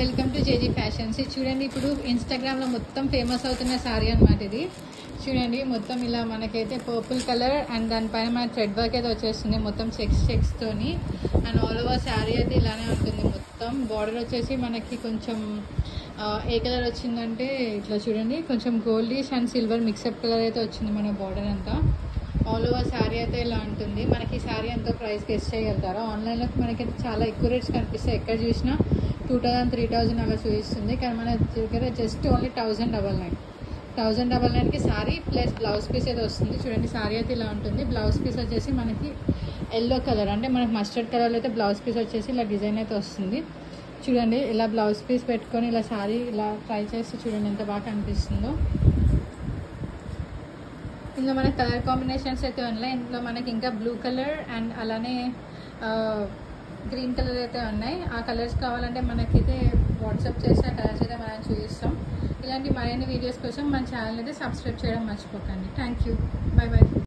Welcome to JG fashions. చూడండి, ఇప్పుడు ఇన్స్టాగ్రామ్లో మొత్తం ఫేమస్ అవుతున్న శారీ అనమాట ఇది. చూడండి, మొత్తం ఇలా మనకైతే పర్పుల్ కలర్ అండ్ దానిపైన మన థ్రెడ్ వర్క్ అయితే వచ్చేస్తుంది, మొత్తం చెక్స్ తోని. అండ్ ఆల్ ఓవర్ శారీ అయితే ఇలానే ఉంటుంది. మొత్తం బార్డర్ వచ్చేసి మనకి కొంచెం ఏ కలర్ వచ్చిందంటే ఇట్లా చూడండి, కొంచెం goldish and silver mixup colour అయితే వచ్చింది మన బార్డర్ అంతా. ఆల్ ఓవర్ శారీ అయితే ఇలా ఉంటుంది. మనకి శారీ ఎంతో ప్రైస్ గెస్ట్ చేయగలుగుతారా? ఆన్లైన్లో మనకైతే చాలా ఎక్కువ రేట్స్ కనిపిస్తాయి, ఎక్కడ చూసినా 2000 3000 అలా చూపిస్తుంది. కానీ మన దగ్గర జస్ట్ ఓన్లీ 1099కి శారీ ప్లస్ బ్లౌజ్ పీస్ అయితే వస్తుంది. చూడండి, శారీ అయితే ఇలా ఉంటుంది. బ్లౌజ్ పీస్ వచ్చేసి మనకి ఎల్లో కలర్, అంటే మనకి మస్టర్డ్ కలర్లో అయితే బ్లౌజ్ పీస్ వచ్చేసి ఇలా డిజైన్ అయితే వస్తుంది. చూడండి, ఇలా బ్లౌజ్ పీస్ పెట్టుకొని ఇలా శారీ ఇలా ట్రై చేసి చూడండి ఎంత బాగా కనిపిస్తుందో. ఇందులో మనకి కలర్ కాంబినేషన్స్ అయితే ఉన్నాయి. ఇందులో మనకి ఇంకా బ్లూ కలర్ అండ్ అలానే గ్రీన్ కలర్ అయితే ఉన్నాయి. ఆ కలర్స్ కావాలంటే మనకైతే వాట్సాప్ చేసి ఆ కలర్స్ అయితే మనం చూపిస్తాం. ఇలాంటి మరిన్ని వీడియోస్ కోసం మన ఛానల్ అయితే సబ్స్క్రైబ్ చేయడం మర్చిపోకండి. Thank you, by by.